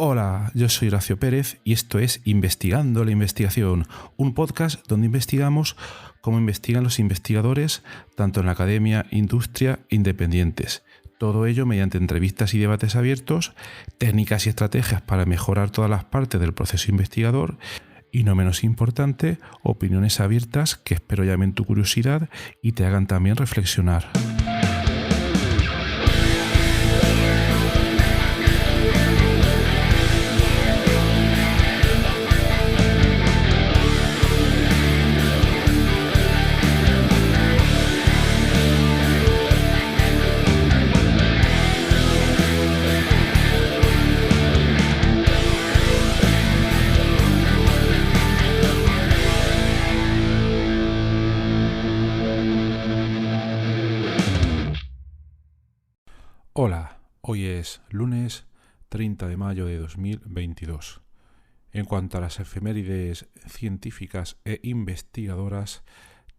Hola, yo soy Horacio Pérez y esto es Investigando la Investigación, un podcast donde investigamos cómo investigan los investigadores, tanto en la academia, industria, independientes. Todo ello mediante entrevistas y debates abiertos, técnicas y estrategias para mejorar todas las partes del proceso investigador y, no menos importante, opiniones abiertas que espero llamen tu curiosidad y te hagan también reflexionar. Hola, hoy es lunes 30 de mayo de 2022. En cuanto a las efemérides científicas e investigadoras,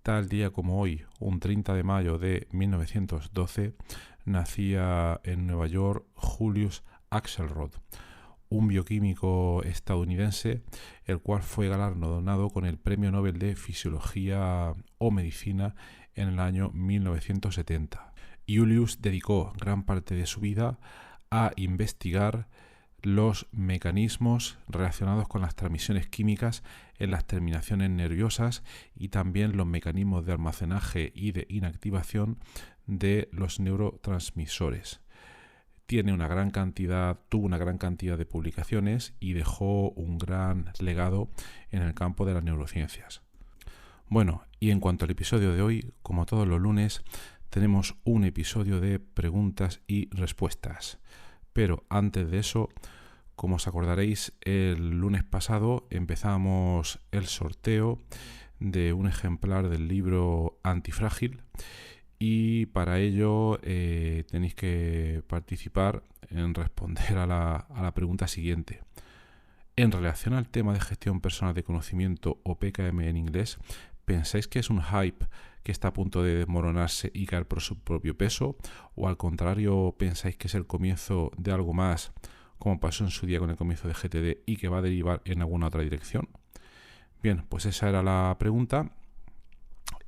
tal día como hoy, un 30 de mayo de 1912, nacía en Nueva York Julius Axelrod, un bioquímico estadounidense, el cual fue galardonado con el Premio Nobel de Fisiología o Medicina en el año 1970. Julius dedicó gran parte de su vida a investigar los mecanismos relacionados con las transmisiones químicas en las terminaciones nerviosas y también los mecanismos de almacenaje y de inactivación de los neurotransmisores. Tuvo una gran cantidad de publicaciones y dejó un gran legado en el campo de las neurociencias. Bueno, y en cuanto al episodio de hoy, como todos los lunes, tenemos un episodio de preguntas y respuestas. Pero antes de eso, como os acordaréis, el lunes pasado empezamos el sorteo de un ejemplar del libro Antifrágil y para ello tenéis que participar en responder a la pregunta siguiente. En relación al tema de gestión personal de conocimiento o PKM en inglés, ¿pensáis que es un hype que está a punto de desmoronarse y caer por su propio peso? ¿O al contrario pensáis que es el comienzo de algo más, como pasó en su día con el comienzo de GTD y que va a derivar en alguna otra dirección? Bien, pues esa era la pregunta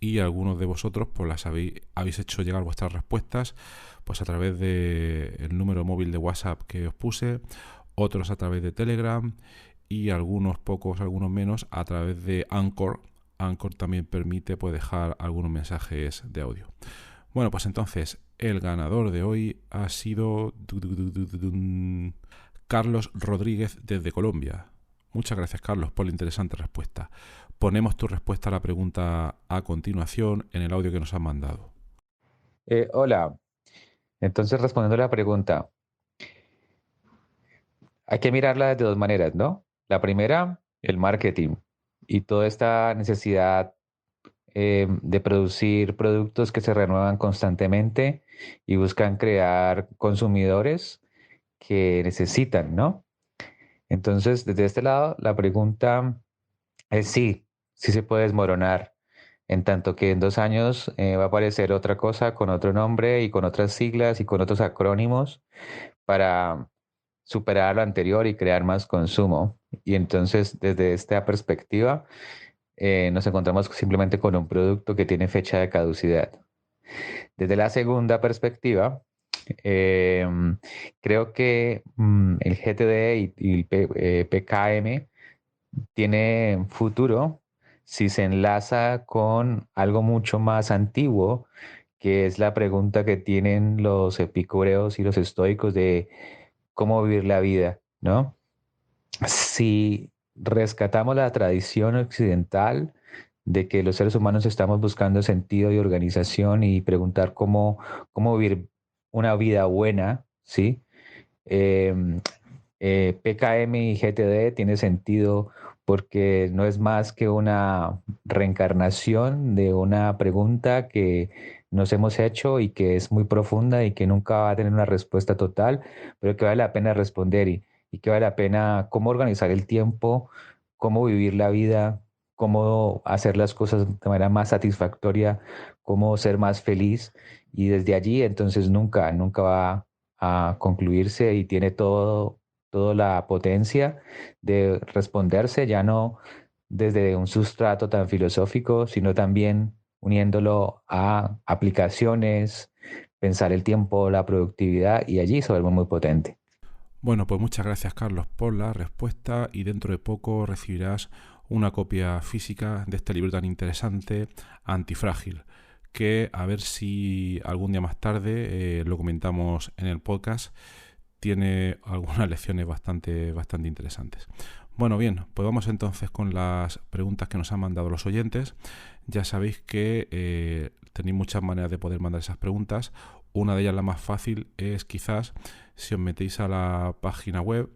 y algunos de vosotros pues habéis hecho llegar vuestras respuestas pues a través del número móvil de WhatsApp que os puse, otros a través de Telegram y algunos menos a través de Anchor. Anchor también permite dejar algunos mensajes de audio. Bueno, pues entonces el ganador de hoy ha sido Carlos Rodríguez desde Colombia. Muchas gracias, Carlos, por la interesante respuesta. Ponemos tu respuesta a la pregunta a continuación en el audio que nos han mandado. Hola, entonces respondiendo a la pregunta, hay que mirarla de dos maneras, ¿no? La primera, el marketing y toda esta necesidad de producir productos que se renuevan constantemente y buscan crear consumidores que necesitan, ¿no? Entonces, desde este lado, la pregunta es sí se puede desmoronar, en tanto que en 2 años va a aparecer otra cosa con otro nombre y con otras siglas y con otros acrónimos para superar lo anterior y crear más consumo. Y entonces, desde esta perspectiva, nos encontramos simplemente con un producto que tiene fecha de caducidad. Desde la segunda perspectiva, eh, creo que el GTD y el PKM tiene futuro si se enlaza con algo mucho más antiguo, que es la pregunta que tienen los epicúreos y los estoicos de cómo vivir la vida, ¿no? Si rescatamos la tradición occidental de que los seres humanos estamos buscando sentido y organización y preguntar cómo vivir una vida buena, ¿sí? Em, PKM y GTD tiene sentido porque no es más que una reencarnación de una pregunta que nos hemos hecho y que es muy profunda y que nunca va a tener una respuesta total, pero que vale la pena responder y que vale la pena cómo organizar el tiempo, cómo vivir la vida, cómo hacer las cosas de manera más satisfactoria, cómo ser más feliz. Y desde allí entonces nunca va a concluirse y tiene toda la potencia de responderse, ya no desde un sustrato tan filosófico, sino también uniéndolo a aplicaciones, pensar el tiempo, la productividad, y allí se vuelve muy potente. Bueno, pues muchas gracias, Carlos, por la respuesta, y dentro de poco recibirás una copia física de este libro tan interesante, Antifrágil, que a ver si algún día más tarde lo comentamos en el podcast. Tiene algunas lecciones bastante interesantes. Bueno, bien, pues vamos entonces con las preguntas que nos han mandado los oyentes. Ya sabéis que tenéis muchas maneras de poder mandar esas preguntas. Una de ellas, la más fácil, es quizás si os metéis a la página web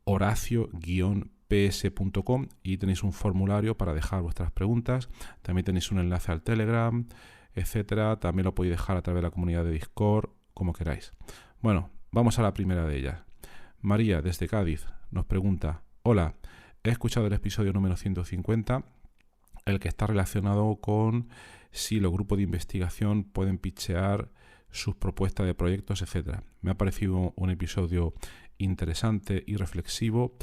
horacio-ps.com y tenéis un formulario para dejar vuestras preguntas. También tenéis un enlace al Telegram, etcétera. También lo podéis dejar a través de la comunidad de Discord, como queráis. Bueno, vamos a la primera de ellas. María, desde Cádiz, nos pregunta: hola, he escuchado el episodio número 150, el que está relacionado con si los grupos de investigación pueden pitchear sus propuestas de proyectos, etcétera. Me ha parecido un episodio interesante y reflexivo,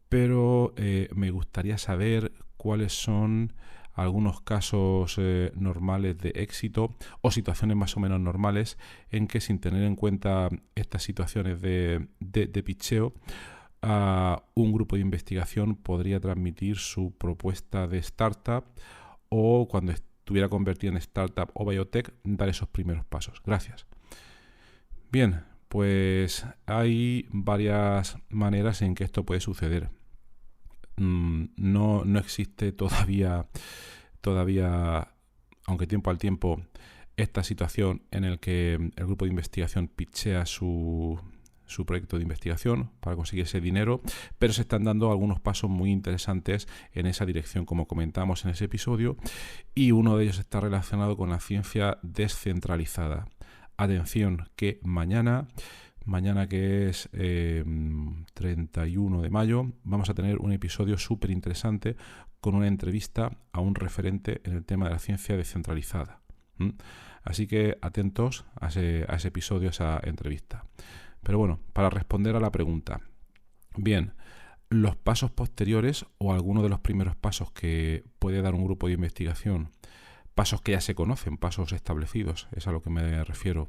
pero me gustaría saber cuáles son algunos casos normales de éxito o situaciones más o menos normales en que, sin tener en cuenta estas situaciones de pitcheo, un grupo de investigación podría transmitir su propuesta de startup, o cuando estuviera convertida en startup o biotech, dar esos primeros pasos. Gracias. Bien, pues hay varias maneras en que esto puede suceder. No existe todavía, aunque tiempo al tiempo, esta situación en el que el grupo de investigación pitchea su proyecto de investigación para conseguir ese dinero, pero se están dando algunos pasos muy interesantes en esa dirección, como comentamos en ese episodio, y uno de ellos está relacionado con la ciencia descentralizada. Atención, que mañana que es 31 de mayo, vamos a tener un episodio súper interesante con una entrevista a un referente en el tema de la ciencia descentralizada. Así que atentos a ese episodio, a esa entrevista. Pero bueno, para responder a la pregunta, bien, los pasos posteriores o algunos de los primeros pasos que puede dar un grupo de investigación, pasos que ya se conocen, pasos establecidos, es a lo que me refiero,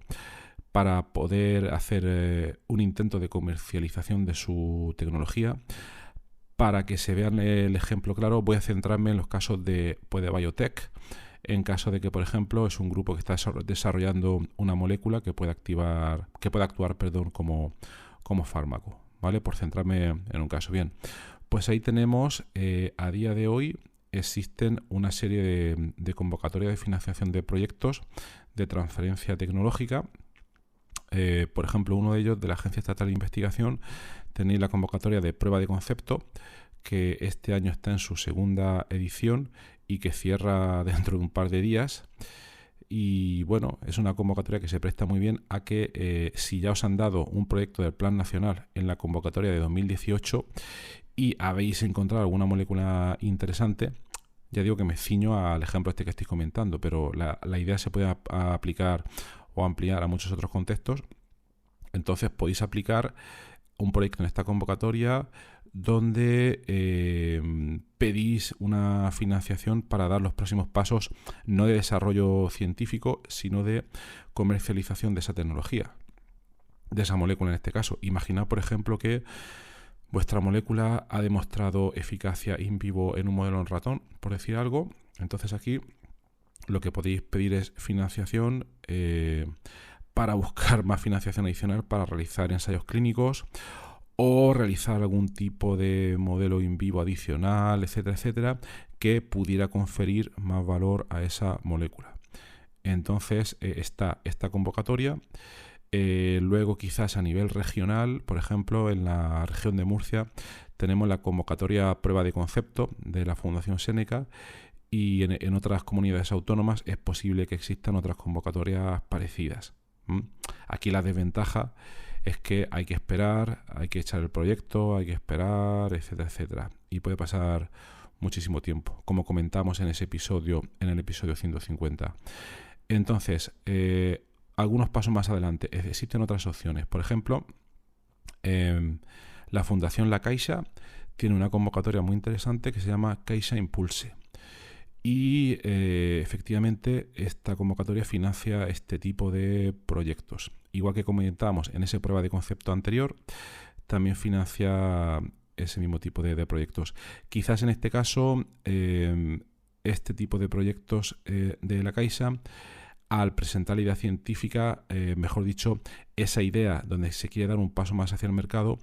para poder hacer un intento de comercialización de su tecnología. Para que se vean el ejemplo claro, voy a centrarme en los casos de biotech, en caso de que, por ejemplo, es un grupo que está desarrollando una molécula que puede actuar como fármaco, ¿vale? Por centrarme en un caso. Bien, pues ahí tenemos, a día de hoy, existen una serie de convocatorias de financiación de proyectos de transferencia tecnológica. Por ejemplo, uno de ellos, de la Agencia Estatal de Investigación, tenéis la convocatoria de prueba de concepto, que este año está en su segunda edición y que cierra dentro de un par de días. Y bueno, es una convocatoria que se presta muy bien a que si ya os han dado un proyecto del Plan Nacional en la convocatoria de 2018 y habéis encontrado alguna molécula interesante, ya digo que me ciño al ejemplo este que estoy comentando, pero la idea se puede aplicar o ampliar a muchos otros contextos. Entonces podéis aplicar un proyecto en esta convocatoria donde pedís una financiación para dar los próximos pasos, no de desarrollo científico, sino de comercialización de esa tecnología, de esa molécula en este caso. Imaginad, por ejemplo, que vuestra molécula ha demostrado eficacia in vivo en un modelo en ratón, por decir algo. Entonces aquí lo que podéis pedir es financiación para buscar más financiación adicional para realizar ensayos clínicos o realizar algún tipo de modelo in vivo adicional, etcétera, etcétera, que pudiera conferir más valor a esa molécula. Entonces está esta convocatoria. Luego, quizás a nivel regional, por ejemplo, en la región de Murcia tenemos la convocatoria prueba de concepto de la Fundación Séneca, y en otras comunidades autónomas es posible que existan otras convocatorias parecidas. Aquí la desventaja es que hay que esperar, hay que echar el proyecto, hay que esperar, etcétera, etcétera. Y puede pasar muchísimo tiempo, como comentamos en ese episodio, en el episodio 150. Entonces, algunos pasos más adelante, existen otras opciones. Por ejemplo, La Fundación La Caixa tiene una convocatoria muy interesante que se llama Caixa Impulse. Y efectivamente esta convocatoria financia este tipo de proyectos. Igual que comentábamos en esa prueba de concepto anterior, también financia ese mismo tipo de proyectos. Quizás en este caso, este tipo de proyectos de la Caixa, al presentar la idea científica, mejor dicho, esa idea donde se quiere dar un paso más hacia el mercado,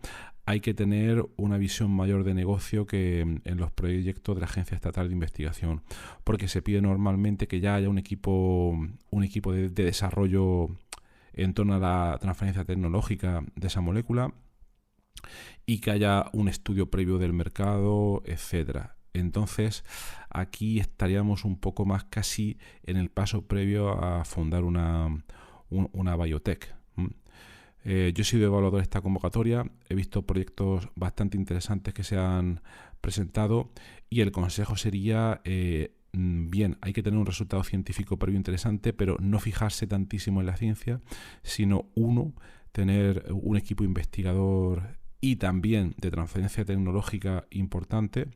hay que tener una visión mayor de negocio que en los proyectos de la Agencia Estatal de Investigación, porque se pide normalmente que ya haya un equipo de desarrollo en torno a la transferencia tecnológica de esa molécula y que haya un estudio previo del mercado, etcétera. Entonces, aquí estaríamos un poco más casi en el paso previo a fundar una biotech. Yo he sido evaluador de esta convocatoria, he visto proyectos bastante interesantes que se han presentado y el consejo sería, bien, hay que tener un resultado científico previo interesante, pero no fijarse tantísimo en la ciencia, sino tener un equipo investigador y también de transferencia tecnológica importante,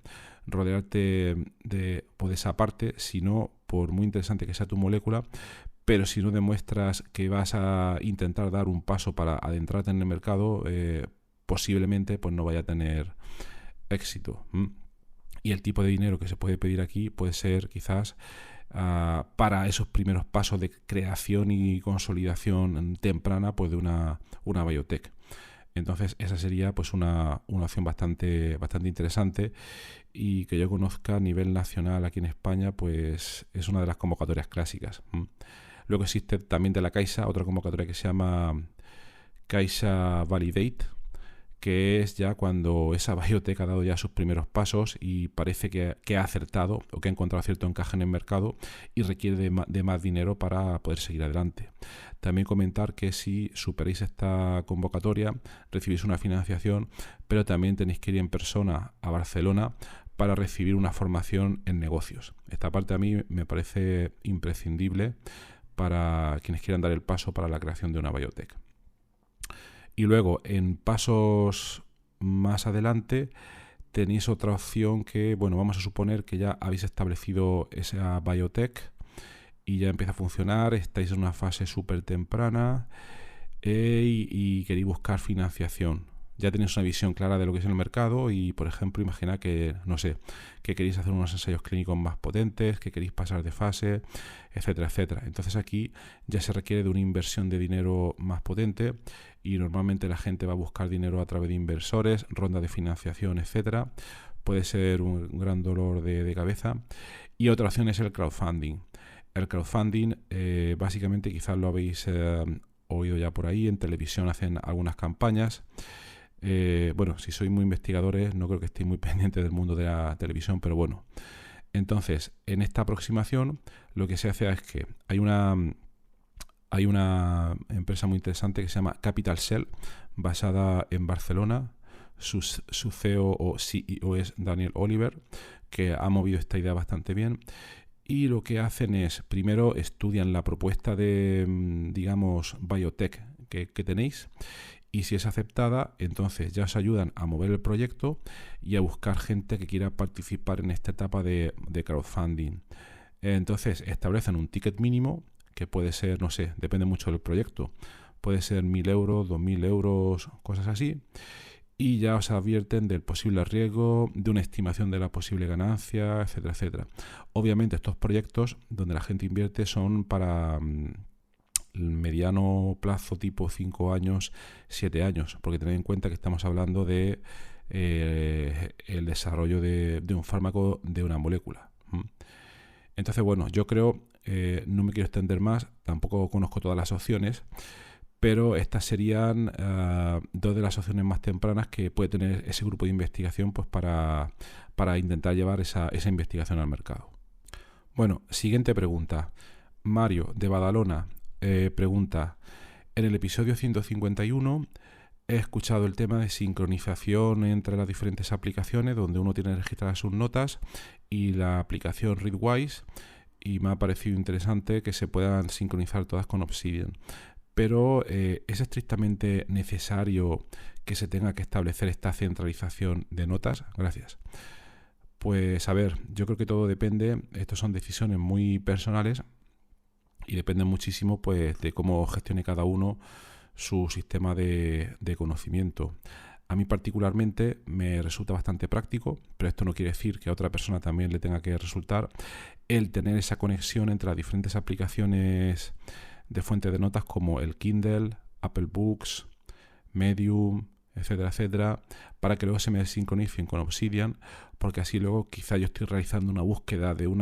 rodearte de esa parte, si no, por muy interesante que sea tu molécula, pero si no demuestras que vas a intentar dar un paso para adentrarte en el mercado, posiblemente pues no vaya a tener éxito. Y el tipo de dinero que se puede pedir aquí puede ser quizás para esos primeros pasos de creación y consolidación temprana pues de una biotech. Entonces esa sería pues una opción bastante interesante y que yo conozca a nivel nacional aquí en España, pues es una de las convocatorias clásicas. Luego existe también de la Caixa otra convocatoria que se llama Caixa Validate, que es ya cuando esa biotech ha dado ya sus primeros pasos y parece que ha acertado o que ha encontrado cierto encaje en el mercado y requiere de más dinero para poder seguir adelante. También comentar que si superáis esta convocatoria recibís una financiación, pero también tenéis que ir en persona a Barcelona para recibir una formación en negocios. Esta parte a mí me parece imprescindible para quienes quieran dar el paso para la creación de una biotech. Y luego, en pasos más adelante, tenéis otra opción que, bueno, vamos a suponer que ya habéis establecido esa biotech y ya empieza a funcionar, estáis en una fase súper temprana y queréis buscar financiación. Ya tenéis una visión clara de lo que es el mercado y, por ejemplo, imagina que, no sé, que queréis hacer unos ensayos clínicos más potentes, que queréis pasar de fase, etcétera, etcétera. Entonces aquí ya se requiere de una inversión de dinero más potente y normalmente la gente va a buscar dinero a través de inversores, ronda de financiación, etcétera. Puede ser un gran dolor de cabeza. Y otra opción es el crowdfunding. El crowdfunding, básicamente, quizás lo habéis oído ya por ahí, en televisión hacen algunas campañas. Bueno, si sois muy investigadores, no creo que estéis muy pendientes del mundo de la televisión, pero bueno. Entonces, en esta aproximación, lo que se hace es que hay una empresa muy interesante que se llama Capital Cell, basada en Barcelona. Su CEO o CEO es Daniel Oliver, que ha movido esta idea bastante bien. Y lo que hacen es, primero estudian la propuesta de, digamos, biotech que tenéis. Y si es aceptada, entonces ya os ayudan a mover el proyecto y a buscar gente que quiera participar en esta etapa de crowdfunding. Entonces establecen un ticket mínimo que puede ser, no sé, depende mucho del proyecto. Puede ser 1.000 euros, 2.000 euros, cosas así. Y ya os advierten del posible riesgo, de una estimación de la posible ganancia, etcétera, etcétera. Obviamente estos proyectos donde la gente invierte son para el mediano plazo, tipo 5 años, 7 años, porque tened en cuenta que estamos hablando de el desarrollo de un fármaco, de una molécula. Entonces, bueno, yo creo, no me quiero extender más, tampoco conozco todas las opciones, pero estas serían dos de las opciones más tempranas que puede tener ese grupo de investigación pues para intentar llevar esa investigación al mercado. Bueno, siguiente pregunta. Mario, de Badalona, pregunta: en el episodio 151 he escuchado el tema de sincronización entre las diferentes aplicaciones donde uno tiene registradas sus notas y la aplicación Readwise, y me ha parecido interesante que se puedan sincronizar todas con Obsidian. pero ¿es estrictamente necesario que se tenga que establecer esta centralización de notas? Gracias. Pues a ver, yo creo que todo depende, estas son decisiones muy personales y dependen muchísimo pues de cómo gestione cada uno su sistema de conocimiento. A mí particularmente me resulta bastante práctico, pero esto no quiere decir que a otra persona también le tenga que resultar el tener esa conexión entre las diferentes aplicaciones de fuente de notas como el Kindle, Apple Books, Medium, etcétera, etcétera, para que luego se me sincronicen con Obsidian, porque así luego quizá yo estoy realizando una búsqueda de un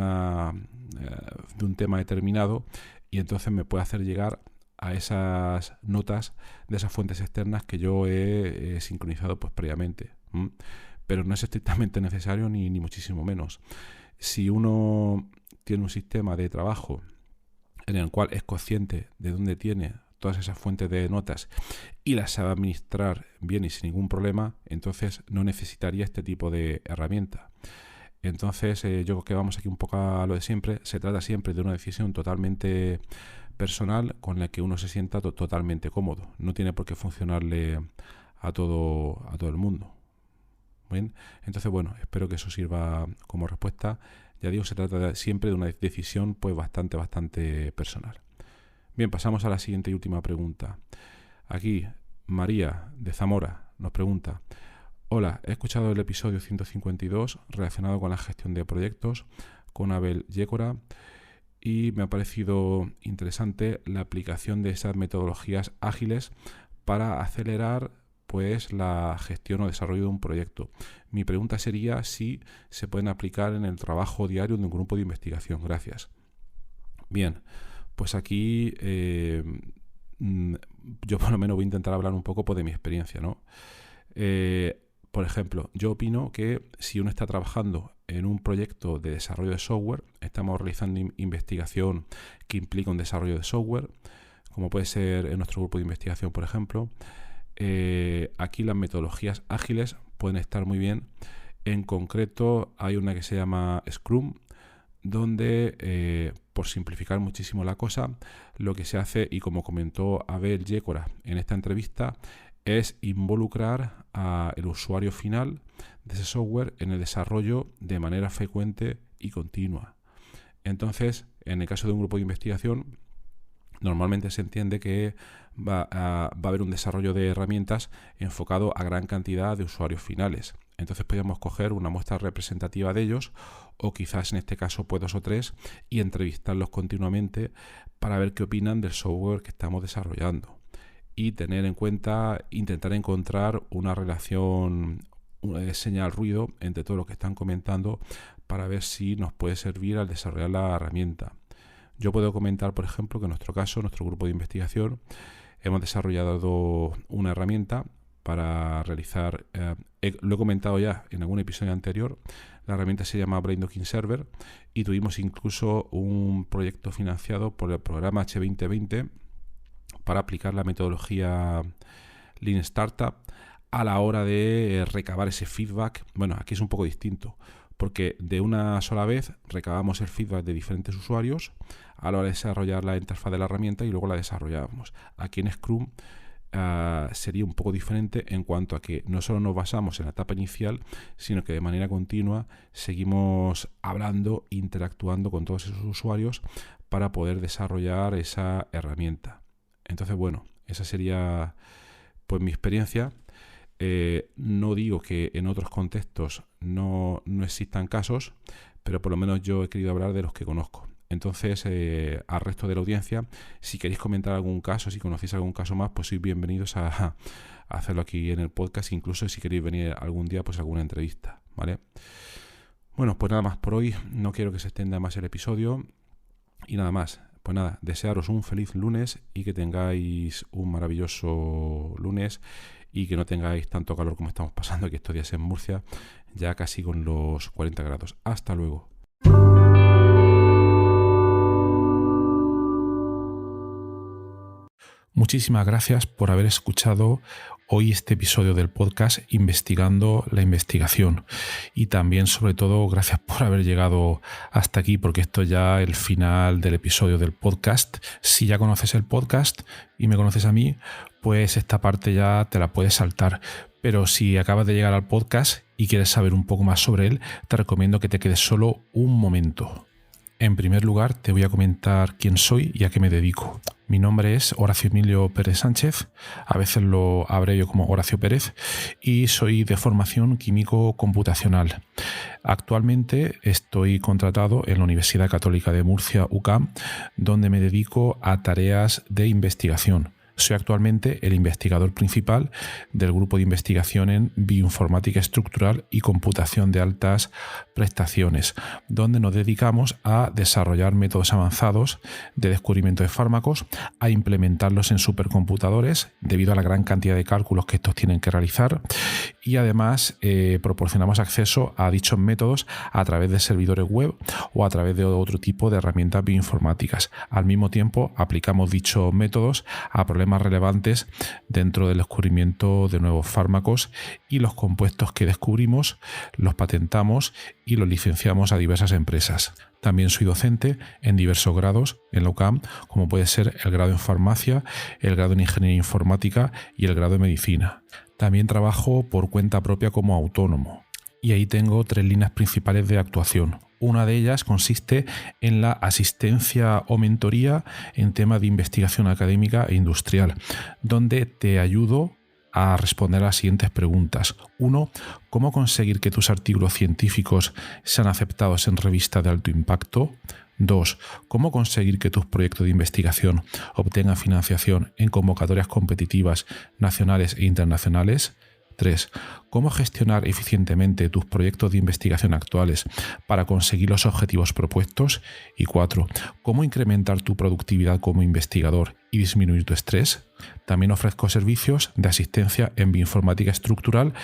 tema determinado y entonces me puede hacer llegar a esas notas de esas fuentes externas que yo he sincronizado pues previamente. Pero no es estrictamente necesario ni muchísimo menos. Si uno tiene un sistema de trabajo en el cual es consciente de dónde tiene todas esas fuentes de notas y las sabe administrar bien y sin ningún problema, entonces no necesitaría este tipo de herramienta. Entonces yo creo que vamos aquí un poco a lo de siempre. Se trata siempre de una decisión totalmente personal con la que uno se sienta totalmente cómodo. No tiene por qué funcionarle a todo el mundo. Bien, entonces bueno, espero que eso sirva como respuesta. Ya digo, se trata siempre de una decisión pues bastante personal. Bien, pasamos a la siguiente y última pregunta. Aquí, María de Zamora nos pregunta: hola, he escuchado el episodio 152 relacionado con la gestión de proyectos con Abel Yécora y me ha parecido interesante la aplicación de esas metodologías ágiles para acelerar pues la gestión o desarrollo de un proyecto. Mi pregunta sería si se pueden aplicar en el trabajo diario de un grupo de investigación. Gracias. Bien, pues aquí yo por lo menos voy a intentar hablar un poco pues, de mi experiencia, ¿no? Por ejemplo, yo opino que si uno está trabajando en un proyecto de desarrollo de software, estamos realizando investigación que implica un desarrollo de software, como puede ser en nuestro grupo de investigación, por ejemplo, aquí las metodologías ágiles pueden estar muy bien. En concreto, hay una que se llama Scrum, donde, por simplificar muchísimo la cosa, lo que se hace, y como comentó Abel Yécora en esta entrevista, es involucrar al usuario final de ese software en el desarrollo de manera frecuente y continua. Entonces, en el caso de un grupo de investigación, normalmente se entiende que va a haber un desarrollo de herramientas enfocado a gran cantidad de usuarios finales. Entonces podríamos coger una muestra representativa de ellos, o quizás en este caso pues 2 o 3, y entrevistarlos continuamente para ver qué opinan del software que estamos desarrollando. Y tener en cuenta, intentar encontrar una relación señal-ruido entre todo lo que están comentando para ver si nos puede servir al desarrollar la herramienta. Yo puedo comentar, por ejemplo, que en nuestro caso, nuestro grupo de investigación, hemos desarrollado una herramienta para realizar, lo he comentado ya en algún episodio anterior, la herramienta se llama Brain Docking Server y tuvimos incluso un proyecto financiado por el programa H2020 para aplicar la metodología Lean Startup a la hora de recabar ese feedback. Bueno, aquí es un poco distinto, porque de una sola vez recabamos el feedback de diferentes usuarios a la hora de desarrollar la interfaz de la herramienta y luego la desarrollábamos. Aquí en Scrum sería un poco diferente en cuanto a que no solo nos basamos en la etapa inicial, sino que de manera continua seguimos hablando, interactuando con todos esos usuarios para poder desarrollar esa herramienta. Entonces, bueno, esa sería pues mi experiencia. No digo que en otros contextos no existan casos, pero por lo menos yo he querido hablar de los que conozco. Entonces, al resto de la audiencia, si queréis comentar algún caso, si conocéis algún caso más, pues sois bienvenidos a hacerlo aquí en el podcast, incluso si queréis venir algún día, pues alguna entrevista, ¿vale? Bueno, pues nada más por hoy. No quiero que se extienda más el episodio y nada más. Pues nada, desearos un feliz lunes y que tengáis un maravilloso lunes y que no tengáis tanto calor como estamos pasando aquí estos días en Murcia, ya casi con los 40 grados. Hasta luego. Muchísimas gracias por haber escuchado hoy este episodio del podcast Investigando la Investigación, y también sobre todo gracias por haber llegado hasta aquí, porque esto ya es el final del episodio del podcast. Si ya conoces el podcast y me conoces a mí, pues esta parte ya te la puedes saltar, pero si acabas de llegar al podcast y quieres saber un poco más sobre él, te recomiendo que te quedes solo un momento. En primer lugar, te voy a comentar quién soy y a qué me dedico. Mi nombre es Horacio Emilio Pérez Sánchez, a veces lo abrevio como Horacio Pérez, y soy de formación químico computacional. Actualmente estoy contratado en la Universidad Católica de Murcia, UCAM, donde me dedico a tareas de investigación. Soy actualmente el investigador principal del grupo de investigación en bioinformática estructural y computación de altas prestaciones, donde nos dedicamos a desarrollar métodos avanzados de descubrimiento de fármacos, a implementarlos en supercomputadores debido a la gran cantidad de cálculos que estos tienen que realizar, y además proporcionamos acceso a dichos métodos a través de servidores web o a través de otro tipo de herramientas bioinformáticas. Al mismo tiempo, aplicamos dichos métodos a problemas relevantes dentro del descubrimiento de nuevos fármacos, y los compuestos que descubrimos los patentamos y los licenciamos a diversas empresas. También soy docente en diversos grados en la UCAM, como puede ser el grado en farmacia, el grado en ingeniería informática y el grado en medicina. También trabajo por cuenta propia como autónomo, y ahí tengo 3 líneas principales de actuación. Una de ellas consiste en la asistencia o mentoría en temas de investigación académica e industrial, donde te ayudo a responder a las siguientes preguntas. 1. ¿Cómo conseguir que tus artículos científicos sean aceptados en revistas de alto impacto? 2. ¿Cómo conseguir que tus proyectos de investigación obtengan financiación en convocatorias competitivas nacionales e internacionales? 3. ¿Cómo gestionar eficientemente tus proyectos de investigación actuales para conseguir los objetivos propuestos? Y 4. ¿Cómo incrementar tu productividad como investigador y disminuir tu estrés? También ofrezco servicios de asistencia en bioinformática estructural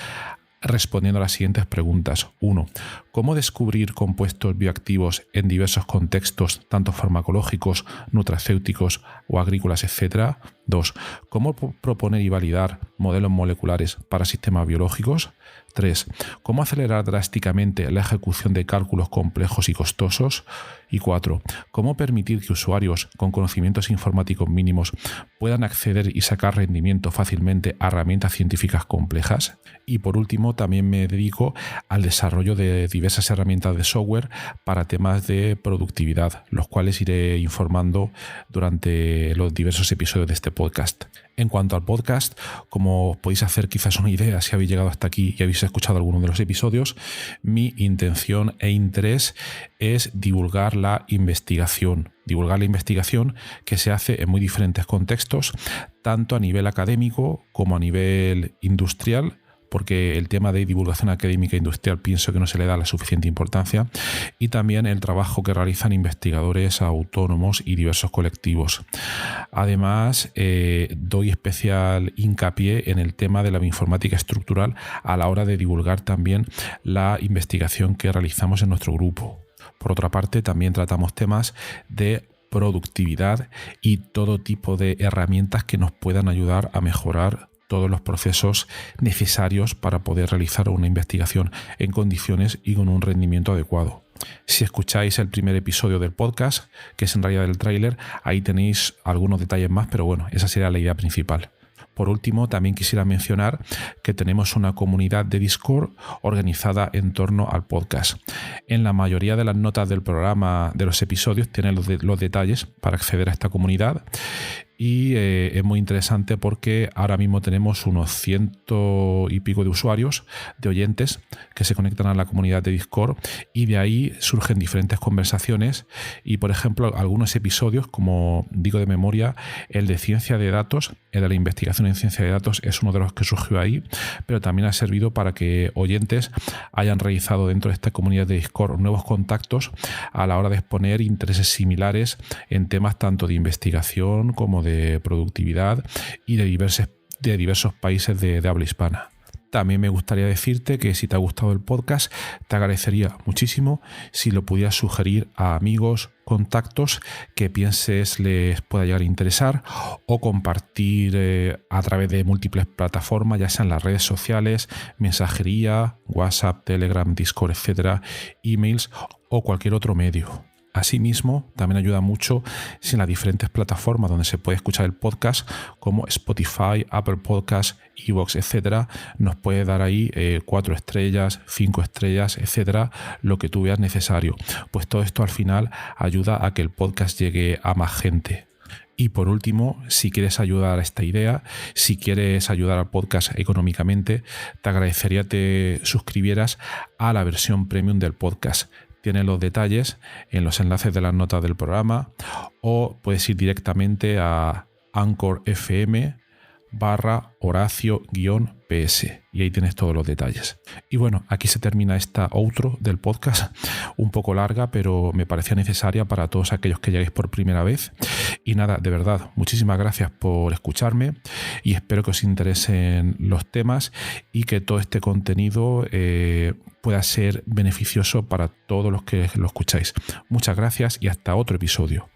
respondiendo a las siguientes preguntas. 1. ¿Cómo descubrir compuestos bioactivos en diversos contextos, tanto farmacológicos, nutracéuticos o agrícolas, etc.? 2. ¿Cómo proponer y validar modelos moleculares para sistemas biológicos? 3. ¿Cómo acelerar drásticamente la ejecución de cálculos complejos y costosos? Y 4. ¿Cómo permitir que usuarios con conocimientos informáticos mínimos puedan acceder y sacar rendimiento fácilmente a herramientas científicas complejas? Y por último, también me dedico al desarrollo de diversas herramientas de software para temas de productividad, los cuales iré informando durante los diversos episodios de este podcast. En cuanto al podcast, como os podéis hacer quizás una idea si habéis llegado hasta aquí y habéis escuchado alguno de los episodios, mi intención e interés es divulgar la investigación que se hace en muy diferentes contextos, tanto a nivel académico como a nivel industrial, porque el tema de divulgación académica e industrial pienso que no se le da la suficiente importancia, y también el trabajo que realizan investigadores autónomos y diversos colectivos. Además, doy especial hincapié en el tema de la bioinformática estructural a la hora de divulgar también la investigación que realizamos en nuestro grupo. Por otra parte, también tratamos temas de productividad y todo tipo de herramientas que nos puedan ayudar a mejorar todos los procesos necesarios para poder realizar una investigación en condiciones y con un rendimiento adecuado. Si escucháis el primer episodio del podcast, que es en realidad el tráiler, ahí tenéis algunos detalles más, pero bueno, esa sería la idea principal. Por último, también quisiera mencionar que tenemos una comunidad de Discord organizada en torno al podcast. En la mayoría de las notas del programa, de los episodios, tienen los detalles para acceder a esta comunidad. Y es muy interesante porque ahora mismo tenemos unos 100 y pico de usuarios, de oyentes, que se conectan a la comunidad de Discord, y de ahí surgen diferentes conversaciones. Y por ejemplo, algunos episodios, como digo de memoria, el de ciencia de datos, el de la investigación en ciencia de datos, es uno de los que surgió ahí, pero también ha servido para que oyentes hayan realizado dentro de esta comunidad de Discord nuevos contactos a la hora de exponer intereses similares en temas tanto de investigación como de productividad y de diversos países de habla hispana. También me gustaría decirte que si te ha gustado el podcast, te agradecería muchísimo si lo pudieras sugerir a amigos, contactos que pienses les pueda llegar a interesar, o compartir a través de múltiples plataformas, ya sean las redes sociales, mensajería, WhatsApp, Telegram, Discord, etcétera, emails o cualquier otro medio. Asimismo, también ayuda mucho si en las diferentes plataformas donde se puede escuchar el podcast, como Spotify, Apple Podcasts, iVoox, etcétera, nos puede dar ahí 4 estrellas, 5 estrellas, etcétera, lo que tú veas necesario. Pues todo esto al final ayuda a que el podcast llegue a más gente. Y por último, si quieres ayudar a esta idea, si quieres ayudar al podcast económicamente, te agradecería te suscribieras a la versión premium del podcast. Tienes los detalles en los enlaces de las notas del programa, o puedes ir directamente a Anchor FM/Horacio-PS y ahí tienes todos los detalles. Y bueno, aquí se termina esta outro del podcast, un poco larga, pero me parecía necesaria para todos aquellos que lleguéis por primera vez. Y nada, de verdad, muchísimas gracias por escucharme y espero que os interesen los temas y que todo este contenido pueda ser beneficioso para todos los que lo escucháis. Muchas gracias y hasta otro episodio.